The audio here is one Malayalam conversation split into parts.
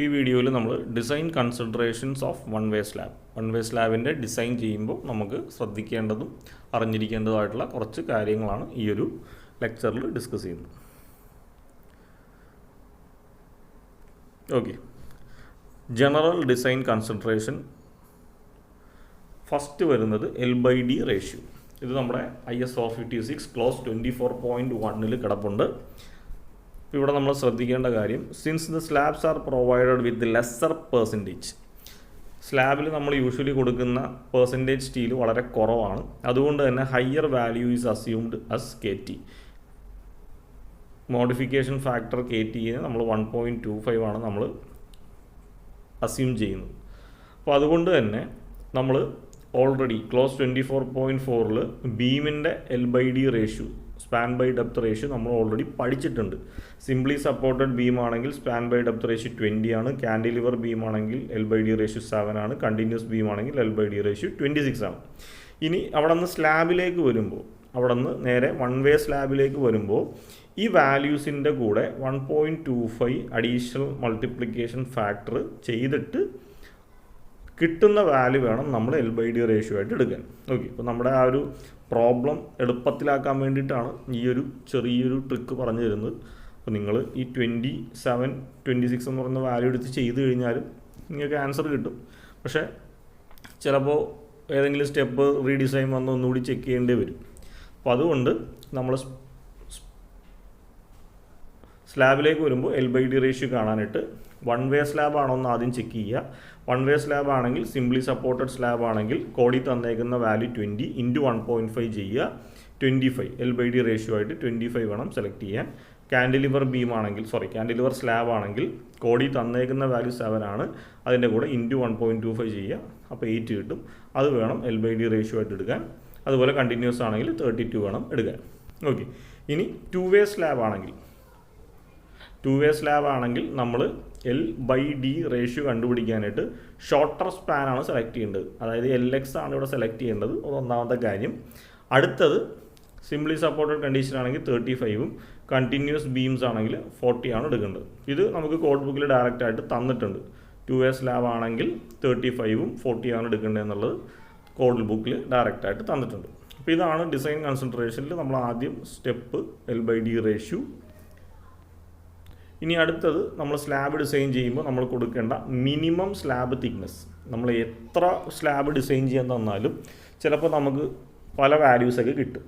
ഈ വീഡിയോയിൽ നമ്മൾ design considerations of one way സ്ലാബിൻ്റെ ഡിസൈൻ ചെയ്യുമ്പോൾ നമുക്ക് ശ്രദ്ധിക്കേണ്ടതും അറിഞ്ഞിരിക്കേണ്ടതുമായിട്ടുള്ള കുറച്ച് കാര്യങ്ങളാണ് ഈ ഒരു ലെക്ചറിൽ ഡിസ്കസ് ചെയ്യുന്നത്. Okay, general design consideration first വരുന്നത് L/D റേഷ്യോ. ഇത് നമ്മുടെ IS 456 ക്ലോസ് 24.1 കിടപ്പുണ്ട്. ഇവിടെ നമ്മൾ ശ്രദ്ധിക്കേണ്ട കാര്യം, since the slabs are provided with lesser percentage, സ്ലാബിൽ നമ്മൾ യൂഷ്വലി കൊടുക്കുന്ന പെർസെൻറ്റേജ് സ്റ്റീൽ വളരെ കുറവാണ്. അതുകൊണ്ട് തന്നെ higher value is assumed as KT. Modification factor KTയെ നമ്മൾ 1.25 ആണ് നമ്മൾ അസ്യൂം ചെയ്യുന്നത്. അപ്പോൾ അതുകൊണ്ട് തന്നെ നമ്മൾ ഓൾറെഡി ക്ലോസ് 24.4 ബീമിൻ്റെ L/D ratio, span by depth ratio നമ്മൾ ഓൾറെഡി പഠിച്ചിട്ടുണ്ട്. സിംപ്ലി സപ്പോർട്ടഡ് ബീം ആണെങ്കിൽ സ്പാൻ ബൈ ഡെപ്ത് റേഷ്യോ 20 ആണ്. കാൻഡിലിവർ ബീം ആണെങ്കിൽ L/D റേഷ്യോ 7 ആണ്. കണ്ടിന്യൂസ് ബീം ആണെങ്കിൽ L/D റേഷ്യോ 26 ആണ്. ഇനി അവിടെ നിന്ന് സ്ലാബിലേക്ക് വരുമ്പോൾ, അവിടെ നിന്ന് നേരെ വൺ വേ സ്ലാബിലേക്ക് വരുമ്പോൾ ഈ വാല്യൂസിൻ്റെ കൂടെ 1.25 അഡീഷണൽ മൾട്ടിപ്ലിക്കേഷൻ ഫാക്ടർ ചെയ്തിട്ട് കിട്ടുന്ന വാല്യൂ വേണം നമ്മൾ L/D റേഷ്യോ ആയിട്ട് എടുക്കാൻ. ഓക്കെ, ഇപ്പോൾ നമ്മുടെ ആ ഒരു പ്രോബ്ലം എളുപ്പത്തിലാക്കാൻ വേണ്ടിയിട്ടാണ് ഈ ഒരു ചെറിയൊരു ട്രിക്ക് പറഞ്ഞു തരുന്നത്. അപ്പോൾ നിങ്ങൾ ഈ 27, 26 എന്ന് പറയുന്ന വാല്യൂ എടുത്ത് ചെയ്ത് കഴിഞ്ഞാലും നിങ്ങൾക്ക് ആൻസർ കിട്ടും. പക്ഷേ ചിലപ്പോൾ ഏതെങ്കിലും സ്റ്റെപ്പ് റീഡിസൈൻ വന്ന് ഒന്നുകൂടി ചെക്ക് ചെയ്യേണ്ടി വരും. അപ്പോൾ അതുകൊണ്ട് നമ്മൾ സ്ലാബിലേക്ക് വരുമ്പോൾ L/D റേഷ്യോ കാണാനായിട്ട് വൺ വേ സ്ലാബ് ആണോ എന്ന് ആദ്യം ചെക്ക് ചെയ്യുക. വൺ വേ സ്ലാബ് ആണെങ്കിൽ, സിംപ്ലി സപ്പോർട്ടഡ് സ്ലാബ് ആണെങ്കിൽ കോഡിൽ തന്നേക്കുന്ന വാല്യൂ 20 × 1.5 ചെയ്യുക. 25 L/D റേഷ്യോ ആയിട്ട് 25 വേണം സെലക്ട് ചെയ്യാൻ. കാൻഡിലിവർ ബീം ആണെങ്കിൽ, കാൻഡിലിവർ സ്ലാബ് ആണെങ്കിൽ കോഡിൽ തന്നേക്കുന്ന വാല്യൂ 7 ആണ്. അതിൻ്റെ കൂടെ × 1.25 ചെയ്യുക. അപ്പോൾ 8 കിട്ടും. അത് വേണം L/D റേഷ്യോ ആയിട്ട് എടുക്കാൻ. അതുപോലെ കണ്ടിന്യൂസ് ആണെങ്കിൽ 32 വേണം എടുക്കാൻ. ഓക്കെ, ഇനി ടു വേ സ്ലാബ് ആണെങ്കിൽ നമ്മൾ L/D റേഷ്യോ കണ്ടുപിടിക്കാനായിട്ട് ഷോർട്ടർ സ്പാൻ ആണ് സെലക്ട് ചെയ്യേണ്ടത്. അതായത് LX ആണ് ഇവിടെ സെലക്ട് ചെയ്യേണ്ടത്. ഒന്നാമത്തെ കാര്യം. അടുത്തത് സിംപ്ലി സപ്പോർട്ടഡ് കണ്ടീഷൻ ആണെങ്കിൽ 35ഉം കണ്ടിന്യൂസ് ബീംസ് ആണെങ്കിൽ 40 ആണ് എടുക്കേണ്ടത്. ഇത് നമുക്ക് കോഡ് ബുക്കിൽ ഡയറക്റ്റ് ആയിട്ട് തന്നിട്ടുണ്ട്. ടു വേ സ്ലാബ് ആണെങ്കിൽ 35ഉം 40 ആണ് എടുക്കേണ്ടത് എന്നുള്ളത് കോഡ് ബുക്കിൽ ഡയറക്റ്റ് ആയിട്ട് തന്നിട്ടുണ്ട്. അപ്പോൾ ഇതാണ് ഡിസൈൻ കൺസിഡറേഷനിൽ നമ്മൾ ആദ്യം സ്റ്റെപ്പ് L/D റേഷ്യോ. ഇനി അടുത്തത്, നമ്മൾ സ്ലാബ് ഡിസൈൻ ചെയ്യുമ്പോൾ നമ്മൾ കൊടുക്കേണ്ട മിനിമം സ്ലാബ് തിക്നെസ്. നമ്മൾ എത്ര സ്ലാബ് ഡിസൈൻ ചെയ്യാൻ തന്നാലും ചിലപ്പോൾ നമുക്ക് പല വാല്യൂസൊക്കെ കിട്ടും.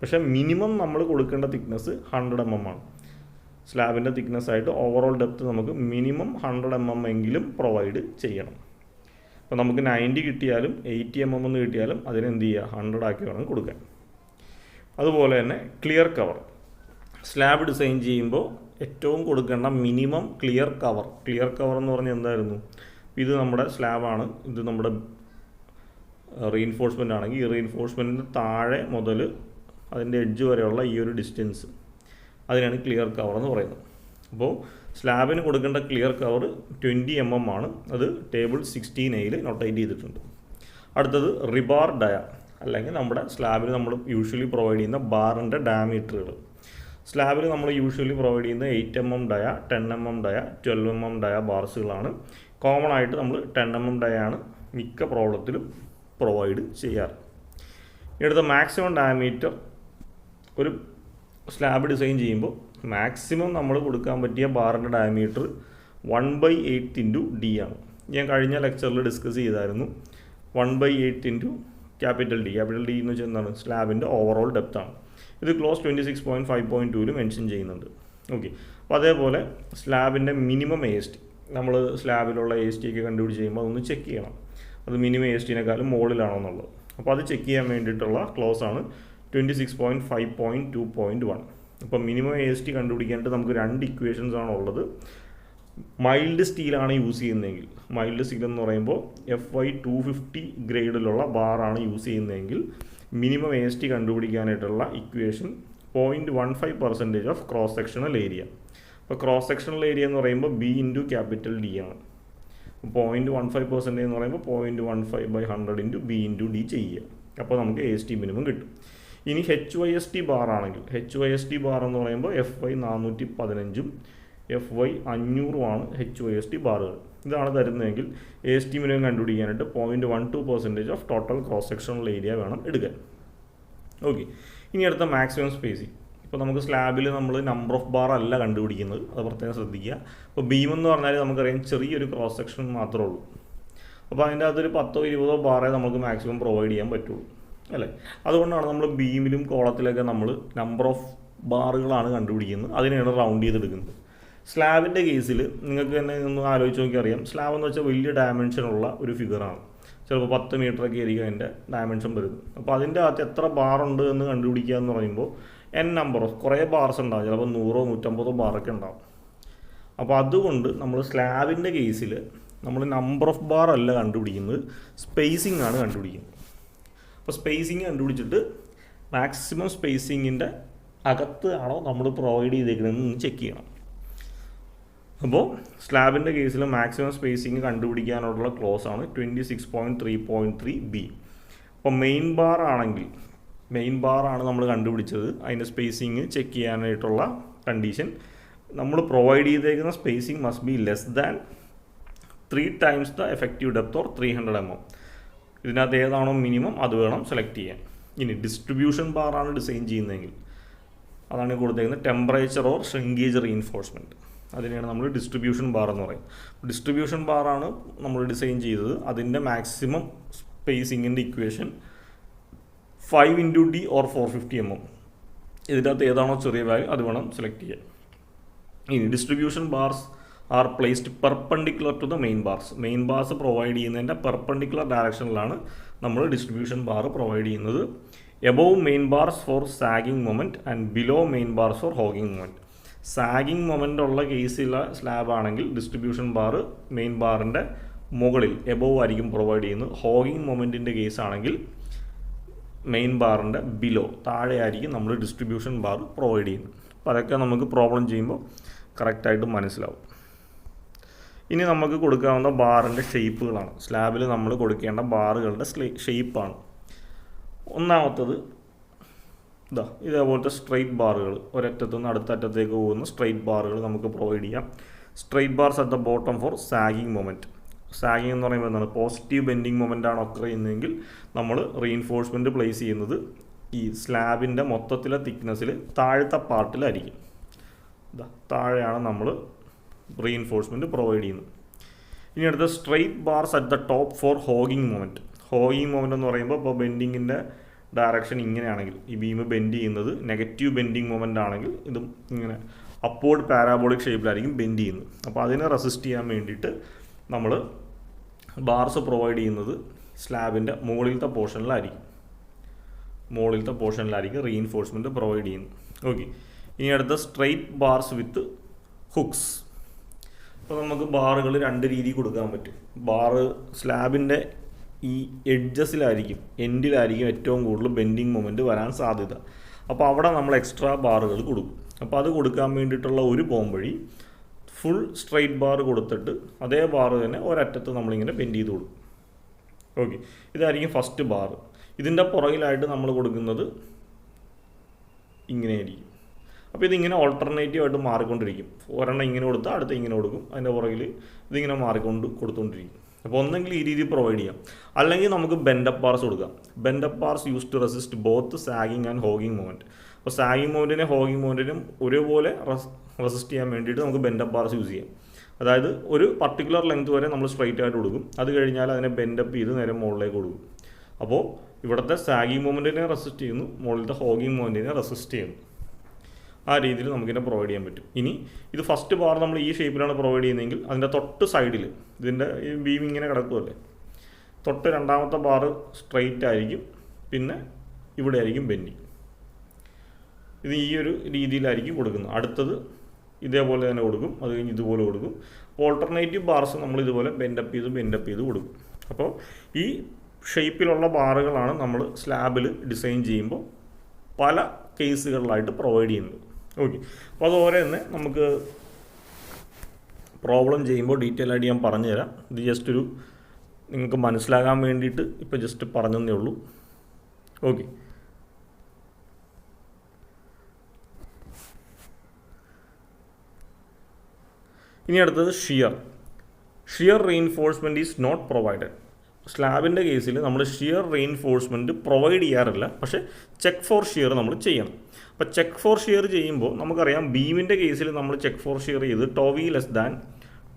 പക്ഷേ മിനിമം നമ്മൾ കൊടുക്കേണ്ട തിക്നെസ് 100 mm ആണ്. സ്ലാബിൻ്റെ തിക്നെസ് ആയിട്ട് ഓവറോൾ ഡെപ്ത് നമുക്ക് മിനിമം 100 mm എങ്കിലും പ്രൊവൈഡ് ചെയ്യണം. അപ്പോൾ നമുക്ക് 90 കിട്ടിയാലും 80 mm എന്ന് കിട്ടിയാലും അതിനെന്ത് ചെയ്യുക, 100 ആക്കി വേണം കൊടുക്കാൻ. അതുപോലെ തന്നെ ക്ലിയർ കവർ. സ്ലാബ് ഡിസൈൻ ചെയ്യുമ്പോൾ ഏറ്റവും കൊടുക്കേണ്ട മിനിമം ക്ലിയർ കവർ എന്ന് പറഞ്ഞാൽ എന്തായിരുന്നു? ഇത് നമ്മുടെ സ്ലാബാണ്, ഇത് നമ്മുടെ റീഇൻഫോഴ്സ്മെൻ്റ് ആണെങ്കിൽ ഈ റീഇൻഫോഴ്സ്മെൻറ്റിന് താഴെ മുതൽ അതിൻ്റെ എഡ്ജ് വരെയുള്ള ഈ ഒരു ഡിസ്റ്റൻസ്, അതിനാണ് ക്ലിയർ കവർ എന്ന് പറയുന്നത്. അപ്പോൾ സ്ലാബിന് കൊടുക്കേണ്ട ക്ലിയർ കവർ 20 mm ആണ്. അത് ടേബിൾ 16A നോട്ടേറ്റ് ചെയ്തിട്ടുണ്ട്. അടുത്തത് റിബാർ ഡയ, അല്ലെങ്കിൽ നമ്മുടെ സ്ലാബിൽ നമ്മൾ യൂഷ്വലി പ്രൊവൈഡ് ചെയ്യുന്ന ബാറിൻ്റെ ഡയമീറ്ററുകൾ. സ്ലാബിൽ നമ്മൾ യൂഷ്വലി പ്രൊവൈഡ് ചെയ്യുന്ന 8 mm ഡയ, 10 mm ഡയ, 12 mm ഡയ ബാർസുകളാണ്. കോമൺ ആയിട്ട് നമ്മൾ 10 mm ഡയാണ് മിക്ക പ്രോബ്ലത്തിലും പ്രൊവൈഡ് ചെയ്യാറ്. ഇവിടുത്തെ മാക്സിമം ഡയമീറ്റർ ഒരു സ്ലാബ് ഡിസൈൻ ചെയ്യുമ്പോൾ മാക്സിമം നമ്മൾ കൊടുക്കാൻ പറ്റിയ ബാറിൻ്റെ ഡയമീറ്റർ 1/8 × D ആണ്. ഞാൻ കഴിഞ്ഞ ലെക്ചറിൽ ഡിസ്കസ് ചെയ്തായിരുന്നു. 1/8 × ക്യാപിറ്റൽ D എന്ന് വെച്ചാൽ എന്താണ്? സ്ലാബിൻ്റെ ഓവറോൾ ഡെപ്താണ്. ഇത് ക്ലോസ് 26.5.2 മെൻഷൻ ചെയ്യുന്നുണ്ട്. ഓക്കെ, അപ്പോൾ അതേപോലെ സ്ലാബിൻ്റെ മിനിമം AST, നമ്മൾ സ്ലാബിലുള്ള AST ഒക്കെ കണ്ടുപിടിച്ച് ചെയ്യുമ്പോൾ അതൊന്ന് ചെക്ക് ചെയ്യണം. അത് മിനിമം ASTനേക്കാളും മുകളിലാണോ എന്നുള്ളത്. അപ്പോൾ അത് ചെക്ക് ചെയ്യാൻ വേണ്ടിയിട്ടുള്ള ക്ലോസ് ആണ് 26.5.2.1. അപ്പോൾ മിനിമം AST കണ്ടുപിടിക്കാനായിട്ട് നമുക്ക് 2 ഇക്വേഷൻസ് ആണ് ഉള്ളത്. മൈൽഡ് സ്റ്റീലാണ് യൂസ് ചെയ്യുന്നതെങ്കിൽ, മൈൽഡ് സ്റ്റീൽ എന്ന് പറയുമ്പോൾ FY 250 ഗ്രേഡിലുള്ള ബാറാണ് യൂസ് ചെയ്യുന്നതെങ്കിൽ മിനിമം AST കണ്ടുപിടിക്കാനായിട്ടുള്ള equation 0.15% of cross sectional area. അപ്പോൾ ക്രോസ് സെക്ഷണൽ ഏരിയ എന്ന് പറയുമ്പോൾ B × ക്യാപിറ്റൽ D ആണ്. 0.15% എന്ന് പറയുമ്പോൾ 0.15/100 × B × D ചെയ്യുക. അപ്പോൾ നമുക്ക് AST മിനിമം കിട്ടും. ഇനി HYST ബാർ ആണെങ്കിൽ, HYST ബാർ എന്ന് പറയുമ്പോൾ FY 415 FY 500 HYSD ബാറുകൾ. ഇതാണ് തരുന്നതെങ്കിൽ AST മിനിമം കണ്ടുപിടിക്കാനായിട്ട് 0.12% of total cross sectional area വേണം എടുക്കാൻ. ഓക്കെ, ഇനി അടുത്ത മാക്സിമം സ്പേസിങ്. ഇപ്പോൾ നമുക്ക് സ്ലാബിൽ നമ്മൾ നമ്പർ ഓഫ് ബാർ അല്ല കണ്ടുപിടിക്കുന്നത്, അത് പ്രത്യേകം ശ്രദ്ധിക്കുക. ഇപ്പോൾ ബീം എന്ന് പറഞ്ഞാൽ നമുക്കറിയാം ചെറിയൊരു ക്രോസ് സെക്ഷൻ മാത്രമേ ഉള്ളൂ. അപ്പോൾ അതിൻ്റെ അകത്തൊരു 10-20 ബാറേ നമുക്ക് മാക്സിമം പ്രൊവൈഡ് ചെയ്യാൻ പറ്റുള്ളൂ അല്ലേ. അതുകൊണ്ടാണ് നമ്മൾ ബീമിലും കോളത്തിലൊക്കെ നമ്മൾ നമ്പർ ഓഫ് ബാറുകളാണ് കണ്ടുപിടിക്കുന്നത്, അതിനെയാണ് റൗണ്ട് ചെയ്തെടുക്കുന്നത്. സ്ലാബിൻ്റെ കേസിൽ നിങ്ങൾക്ക് തന്നെ ഒന്ന് ആലോചിച്ച് നോക്കി അറിയാം, സ്ലാബ് എന്ന് വെച്ചാൽ വലിയ ഡയമെൻഷനുള്ള ഒരു ഫിഗറാണ്. ചിലപ്പോൾ 10 മീറ്ററൊക്കെ ആയിരിക്കും അതിൻ്റെ ഡയമെൻഷൻ വരുന്നത്. അപ്പോൾ അതിൻ്റെ അകത്ത് എത്ര ബാറുണ്ട് എന്ന് കണ്ടുപിടിക്കുക എന്ന് പറയുമ്പോൾ നമ്പർ ഓഫ് കുറേ ബാർസ് ഉണ്ടാവും, ചിലപ്പോൾ 100-150 ബാറൊക്കെ ഉണ്ടാവും. അപ്പോൾ അതുകൊണ്ട് നമ്മൾ സ്ലാബിൻ്റെ കേസിൽ നമ്മൾ നമ്പർ ഓഫ് ബാർ അല്ല കണ്ടുപിടിക്കുന്നത്, സ്പേസിംഗ് ആണ് കണ്ടുപിടിക്കുന്നത്. അപ്പോൾ സ്പേസിങ് കണ്ടുപിടിച്ചിട്ട് മാക്സിമം സ്പേസിങ്ങിൻ്റെ അകത്ത് ആണോ നമ്മൾ പ്രൊവൈഡ് ചെയ്തേക്കുന്നതെന്ന് ചെക്ക് ചെയ്യണം. അപ്പോൾ സ്ലാബിൻ്റെ കേസിൽ മാക്സിമം സ്പേസിങ് കണ്ടുപിടിക്കാനുള്ള ക്ലോസ് ആണ് 26.3.3B. അപ്പോൾ മെയിൻ ബാർ ആണെങ്കിൽ മെയിൻ ബാറാണ് നമ്മൾ കണ്ടുപിടിച്ചത്, അതിൻ്റെ സ്പേസിങ് ചെക്ക് ചെയ്യാനായിട്ടുള്ള കണ്ടീഷൻ നമ്മൾ പ്രൊവൈഡ് ചെയ്തേക്കുന്ന spacing must be less than 3 times the effective depth or 300 mm. ഇതിനകത്ത് ഏതാണോ മിനിമം അത് വേണം സെലക്ട് ചെയ്യാൻ. ഇനി ഡിസ്ട്രിബ്യൂഷൻ ബാറാണ് ഡിസൈൻ ചെയ്യുന്നതെങ്കിൽ അതാണ് കൊടുത്തേക്കുന്നത് ടെമ്പറേച്ചർ ഓർ ഷ്രിങ്കേജ് റീഇൻഫോഴ്സ്മെൻറ്റ്, അതിനെയാണ് നമ്മൾ ഡിസ്ട്രിബ്യൂഷൻ ബാർ എന്ന് പറയും. ഡിസ്ട്രിബ്യൂഷൻ ബാറാണ് നമ്മൾ ഡിസൈൻ ചെയ്തത്, അതിൻ്റെ maximum സ്പേസിങ്ങിൻ്റെ equation 5 into D or 450 mm. ഇതിനകത്ത് ഏതാണോ ചെറിയ വാല്യൂ അത് വേണം സെലക്ട് ചെയ്യാൻ. ഇനി distribution bars are placed perpendicular to the main bars. Main bars provide ചെയ്യുന്നതിൻ്റെ പെർപെൻഡിക്കുലർ ഡയറക്ഷനിലാണ് നമ്മൾ ഡിസ്ട്രിബ്യൂഷൻ ബാർ പ്രൊവൈഡ് ചെയ്യുന്നത്. Above main bars for sagging moment and below main bars for hogging moment. Sagging moment ഉള്ള കേസിലുള്ള സ്ലാബ് ആണെങ്കിൽ ഡിസ്ട്രിബ്യൂഷൻ ബാർ മെയിൻ ബാറിൻ്റെ മുകളിൽ എബോവ് ആയിരിക്കും പ്രൊവൈഡ് ചെയ്യുന്നത്. ഹോഗിങ് മൊമെൻറ്റിൻ്റെ കേസ് ആണെങ്കിൽ മെയിൻ ബാറിൻ്റെ ബിലോ താഴെ ആയിരിക്കും നമ്മൾ ഡിസ്ട്രിബ്യൂഷൻ ബാർ പ്രൊവൈഡ് ചെയ്യുന്നത്. അപ്പോൾ അതൊക്കെ നമുക്ക് പ്രോബ്ലം ചെയ്യുമ്പോൾ കറക്റ്റായിട്ട് മനസ്സിലാവും. ഇനി നമുക്ക് കൊടുക്കാവുന്ന ബാറിൻ്റെ ഷേപ്പുകളാണ്, സ്ലാബിൽ നമ്മൾ കൊടുക്കേണ്ട ബാറുകളുടെ ഷേപ്പാണ്. ഒന്നാമത്തത് ഇതേപോലത്തെ സ്ട്രെയിറ്റ് ബാറുകൾ, ഒരറ്റത്തു നിന്ന് അടുത്ത അറ്റത്തേക്ക് പോകുന്ന സ്ട്രെയിറ്റ് ബാറുകൾ നമുക്ക് പ്രൊവൈഡ് ചെയ്യാം. Straight bars at the bottom for sagging moment. Sagging എന്ന് പറയുമ്പോൾ എന്താണ്, പോസിറ്റീവ് ബെൻഡിങ് മൊമെൻ്റ് ആണ് ഒക്കർ ചെയ്യുന്നതെങ്കിൽ നമ്മൾ റീഇൻഫോഴ്സ്മെൻറ്റ് പ്ലേസ് ചെയ്യുന്നത് ഈ സ്ലാബിൻ്റെ മൊത്തത്തിലെ തിക്നെസ്സിൽ താഴത്തെ പാർട്ടിലായിരിക്കും. താഴെയാണ് നമ്മൾ റീഇൻഫോഴ്സ്മെൻറ്റ് പ്രൊവൈഡ് ചെയ്യുന്നത്. ഇനി അടുത്ത straight bars at the top for hogging moment. Hogging moment എന്ന് പറയുമ്പോൾ ഇപ്പോൾ ബെൻഡിങ്ങിൻ്റെ ഡയറക്ഷൻ ഇങ്ങനെയാണെങ്കിൽ ഈ ബീം ബെൻഡ് ചെയ്യുന്നത് നെഗറ്റീവ് ബെൻഡിങ് മൊമെൻ്റ് ആണെങ്കിൽ ഇതും ഇങ്ങനെ അപ്വേർഡ് പാരാബോളിക് ഷേപ്പിലായിരിക്കും ബെൻഡ് ചെയ്യുന്നത്. അപ്പോൾ അതിനെ റെസിസ്റ്റ് ചെയ്യാൻ വേണ്ടിയിട്ട് നമ്മൾ ബാർസ് പ്രൊവൈഡ് ചെയ്യുന്നത് സ്ലാബിൻ്റെ മുകളിലത്തെ പോർഷനിലായിരിക്കും റീഇൻഫോഴ്സ്മെൻറ്റ് പ്രൊവൈഡ് ചെയ്യുന്നത്. ഓക്കെ, ഇനി അടുത്ത സ്ട്രെയിറ്റ് ബാർസ് വിത്ത് ഹുക്സ്. അപ്പോൾ നമുക്ക് ബാറുകൾ 2 രീതിയിൽ കൊടുക്കാൻ പറ്റും. ബാറ് സ്ലാബിൻ്റെ ഈ എഡ്ജസിലായിരിക്കും, എൻഡിലായിരിക്കും ഏറ്റവും കൂടുതൽ ബെൻഡിങ് മൊമെൻറ്റ് വരാൻ സാധ്യത. അപ്പോൾ അവിടെ നമ്മൾ എക്സ്ട്രാ ബാറുകൾ കൊടുക്കും. അപ്പോൾ അത് കൊടുക്കാൻ വേണ്ടിയിട്ടുള്ള ഒരു പോംവഴി ഫുൾ സ്ട്രെയിറ്റ് ബാർ കൊടുത്തിട്ട് അതേ ബാർ തന്നെ ഒരറ്റത്ത് നമ്മളിങ്ങനെ ബെൻഡ് ചെയ്ത് കൊടുക്കും. ഓക്കെ, ഇതായിരിക്കും ഫസ്റ്റ് ബാർ. ഇതിൻ്റെ പുറകിലായിട്ട് നമ്മൾ കൊടുക്കുന്നത് ഇങ്ങനെയായിരിക്കും. അപ്പോൾ ഇതിങ്ങനെ ഓൾട്ടർനേറ്റീവ് ആയിട്ട് മാറിക്കൊണ്ടിരിക്കും. ഒരെണ്ണം ഇങ്ങനെ കൊടുത്താൽ അടുത്ത ഇങ്ങനെ കൊടുക്കും, അതിൻ്റെ പുറകിൽ ഇതിങ്ങനെ കൊടുത്തുകൊണ്ടിരിക്കും. അപ്പോൾ ഒന്നെങ്കിൽ ഈ രീതി പ്രൊവൈഡ് ചെയ്യാം, അല്ലെങ്കിൽ നമുക്ക് ബെൻഡപ്പ് ബാർസ് കൊടുക്കാം. Bent up bars use to resist both sagging and hogging moment. അപ്പോൾ സാഗിങ് മൊമെൻറ്റിനും ഹോഗിങ് മൊമെൻറ്റിനും ഒരുപോലെ റെസിസ്റ്റ് ചെയ്യാൻ വേണ്ടിയിട്ട് നമുക്ക് ബെൻഡപ്പ് ബാർസ് യൂസ് ചെയ്യാം. അതായത് ഒരു പർട്ടിക്കുലർ ലെങ്ത് വരെ നമ്മൾ സ്ട്രൈറ്റ് ആയിട്ട് കൊടുക്കും, അത് കഴിഞ്ഞാൽ അതിനെ ബെൻഡപ്പ് ചെയ്ത് നേരെ മുകളിലേക്ക് കൊടുക്കും. അപ്പോൾ ഇവിടുത്തെ സാഗിങ് മൊമെൻറ്റിനെ റെസിസ്റ്റ് ചെയ്യുന്നു, മുകളിലത്തെ ഹോഗിങ് മൊമെൻറ്റിനെ റെസിസ്റ്റ് ചെയ്യുന്നു. ആ രീതിയിൽ നമുക്കിതിനെ പ്രൊവൈഡ് ചെയ്യാൻ പറ്റും. ഇനി ഇത് ഫസ്റ്റ് ബാർ നമ്മൾ ഈ ഷേപ്പിലാണ് പ്രൊവൈഡ് ചെയ്യുന്നതെങ്കിൽ അതിൻ്റെ തൊട്ട് സൈഡിൽ ഇതിൻ്റെ ഈ ബീം ഇങ്ങനെ കിടക്കുമല്ലേ, തൊട്ട് രണ്ടാമത്തെ ബാർ സ്ട്രെയിറ്റ് ആയിരിക്കും, പിന്നെ ഇവിടെ ആയിരിക്കും ബെൻഡിങ്. ഇത് ഈ ഒരു രീതിയിലായിരിക്കും കൊടുക്കുന്നത്. അടുത്തത് ഇതേപോലെ തന്നെ കൊടുക്കും, അത് കഴിഞ്ഞ് ഇതുപോലെ കൊടുക്കും. ഓൾട്ടർനേറ്റീവ് ബാർസ് നമ്മൾ ഇതുപോലെ ബെൻഡപ്പ് ചെയ്ത് കൊടുക്കും. അപ്പോൾ ഈ ഷേപ്പിലുള്ള ബാറുകളാണ് നമ്മൾ സ്ലാബിൽ ഡിസൈൻ ചെയ്യുമ്പോൾ പല കേസുകളിലായിട്ട് പ്രൊവൈഡ് ചെയ്യുന്നത്. ഓക്കെ, അപ്പോൾ അതുപോലെ തന്നെ നമുക്ക് പ്രോബ്ലം ചെയ്യുമ്പോൾ ഡീറ്റെയിൽ ആയിട്ട് ഞാൻ പറഞ്ഞു തരാം. ഇത് ജസ്റ്റ് ഒരു നിങ്ങൾക്ക് മനസ്സിലാകാൻ വേണ്ടിയിട്ട് ഇപ്പോൾ ജസ്റ്റ് പറഞ്ഞതേ ഉള്ളൂ. ഓക്കെ, ഇനി അടുത്തത് shear reinforcement is not provided. സ്ലാബിൻ്റെ കേസിൽ നമ്മൾ ഷിയർ റീഇൻഫോഴ്സ്മെൻറ്റ് പ്രൊവൈഡ് ചെയ്യാറില്ല, പക്ഷേ ചെക്ക് ഫോർ ഷിയർ നമ്മൾ ചെയ്യണം. അപ്പോൾ ചെക്ക് ഫോർ ഷിയർ ചെയ്യുമ്പോൾ നമുക്കറിയാം ബീമിൻ്റെ കേസിൽ നമ്മൾ ചെക്ക് ഫോർ ഷിയർ ചെയ്ത് ടോവി less than,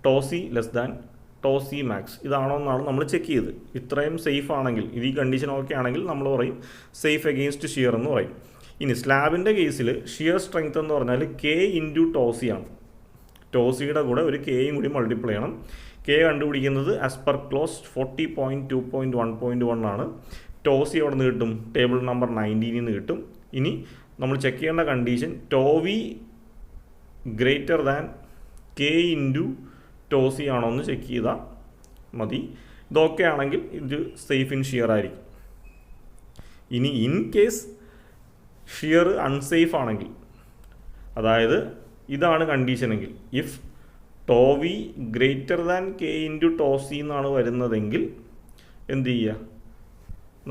ടോസി less than, ടോസി max ഇതാണോ എന്നാണ് നമ്മൾ ചെക്ക് ചെയ്ത്. ഇത്രയും സേഫ് ആണെങ്കിൽ, ഇത് ഈ കണ്ടീഷൻ ഓക്കെ ആണെങ്കിൽ നമ്മൾ പറയും സേഫ് അഗെയിൻസ്റ്റ് ഷിയർ എന്ന് പറയും. ഇനി സ്ലാബിൻ്റെ കേസിൽ ഷിയർ സ്ട്രെങ്ത് എന്ന് പറഞ്ഞാൽ കെ ഇൻറ്റു ടോസിയാണ്. ടോസിയുടെ കൂടെ ഒരു കെയും കൂടി മൾട്ടിപ്ലൈ ചെയ്യണം. കെ കണ്ടുപിടിക്കുന്നത് ആസ് പെർ ക്ലോസ് 40.2.1.1 ആണ്. ടോസി അവിടെ നിന്ന് കിട്ടും, ടേബിൾ നമ്പർ 19 നിന്ന് കിട്ടും. ഇനി നമ്മൾ ചെക്ക് ചെയ്യേണ്ട condition tau v greater than k into tau c ആണോ എന്ന് ചെക്ക് ചെയ്താൽ മതി. ഇതൊക്കെ ആണെങ്കിൽ ഇത് സേഫ് ഇൻ ഷിയർ ആയിരിക്കും. ഇനി ഇൻ കേസ് ഷിയർ അൺസേഫ് ആണെങ്കിൽ, അതായത് ഇതാണ് കണ്ടീഷനെങ്കിൽ, if tau v greater than k into tau c എന്നാണ് വരുന്നതെങ്കിൽ എന്ത് ചെയ്യുക,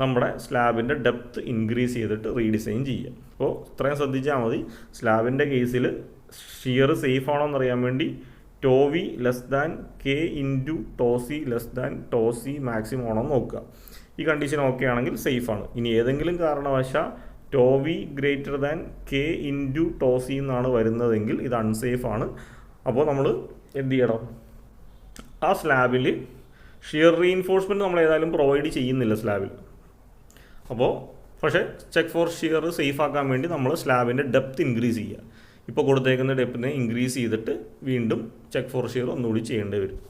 നമ്മുടെ സ്ലാബിൻ്റെ ഡെപ്ത്ത് ഇൻക്രീസ് ചെയ്തിട്ട് റീഡിസൈൻ ചെയ്യുക. അപ്പോൾ ഇത്രയും ശ്രദ്ധിച്ചാൽ മതി. സ്ലാബിൻ്റെ കേസിൽ ഷിയർ സേഫ് ആണോ എന്നറിയാൻ വേണ്ടി ടോവി less than k into ടോസി less than ടോസി maximum ആണോ എന്ന് നോക്കുക. ഈ കണ്ടീഷൻ ഓക്കെ ആണെങ്കിൽ സേഫാണ്. ഇനി ഏതെങ്കിലും കാരണവശാൽ ടോവി greater than k into tau c എന്നാണ് വരുന്നതെങ്കിൽ ഇത് അൺസേഫ് ആണ്. അപ്പോൾ നമ്മൾ എന്ത് ചെയ്യണം, ആ സ്ലാബിൽ ഷിയർ റീഇൻഫോഴ്സ്മെൻറ്റ് നമ്മൾ ഏതായാലും പ്രൊവൈഡ് ചെയ്യുന്നില്ല സ്ലാബിൽ. അപ്പോൾ പക്ഷേ ചെക്ക് ഫോർ ഷിയർ സേഫ് ആക്കാൻ വേണ്ടി നമ്മൾ സ്ലാബിൻ്റെ ഡെപ്ത്ത് ഇൻക്രീസ് ചെയ്യുക. ഇപ്പോൾ കൊടുത്തേക്കുന്ന ഡെപ്തിനെ ഇൻക്രീസ് ചെയ്തിട്ട് വീണ്ടും ചെക്ക് ഫോർ ഷിയർ ഒന്നുകൂടി ചെയ്യേണ്ടി വരും.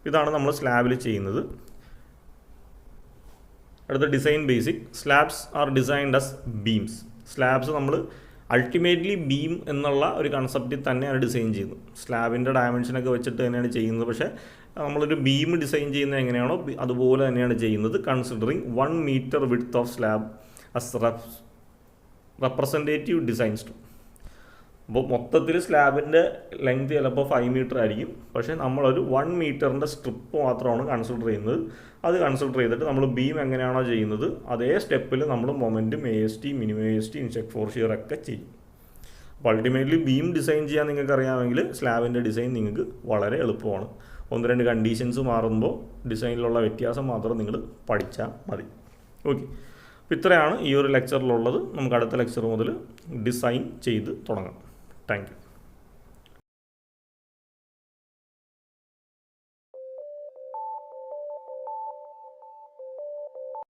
ഇതാണ് നമ്മൾ സ്ലാബിൽ ചെയ്യുന്നത്. അടുത്ത design basic. Slabs R designed as beams. Slabs നമ്മൾ അൾട്ടിമേറ്റ്ലി ബീം എന്നുള്ള ഒരു കൺസെപ്റ്റിൽ തന്നെയാണ് ഡിസൈൻ ചെയ്യുന്നത്. സ്ലാബിൻ്റെ ഡയമെൻഷനൊക്കെ വെച്ചിട്ട് തന്നെയാണ് ചെയ്യുന്നത്. പക്ഷേ നമ്മളൊരു ബീം ഡിസൈൻ ചെയ്യുന്നത് എങ്ങനെയാണോ അതുപോലെ തന്നെയാണ് ചെയ്യുന്നത്. Considering 1 metre width of slab as representative designs to. അപ്പോൾ മൊത്തത്തിൽ സ്ലാബിൻ്റെ ലെങ്ത് ചിലപ്പോൾ 5 മീറ്റർ ആയിരിക്കും. പക്ഷേ നമ്മളൊരു 1 മീറ്ററിൻ്റെ സ്ട്രിപ്പ് മാത്രമാണ് കൺസിഡർ ചെയ്യുന്നത്. അത് കൺസിഡർ ചെയ്തിട്ട് നമ്മൾ ബീം എങ്ങനെയാണോ ചെയ്യുന്നത് അതേ സ്റ്റെപ്പിൽ നമ്മൾ മൊമെൻറ്റും AST, minimum AST, check four shear ഒക്കെ ചെയ്യും. അപ്പോൾ അൾട്ടിമേറ്റ്ലി ബീം ഡിസൈൻ ചെയ്യാൻ നിങ്ങൾക്ക് അറിയാമെങ്കിൽ സ്ലാബിൻ്റെ ഡിസൈൻ നിങ്ങൾക്ക് വളരെ എളുപ്പമാണ്. 1-2 കണ്ടീഷൻസ് മാറുമ്പോൾ ഡിസൈനിലുള്ള വ്യത്യാസം മാത്രം നിങ്ങൾ പഠിച്ചാൽ മതി. ഓക്കെ, അപ്പോൾ ഇത്രയാണ് ഈ ഒരു ലെക്ചറിലുള്ളത്. നമുക്ക് അടുത്ത ലെക്ചർ മുതൽ ഡിസൈൻ ചെയ്ത് തുടങ്ങാം. Thank you.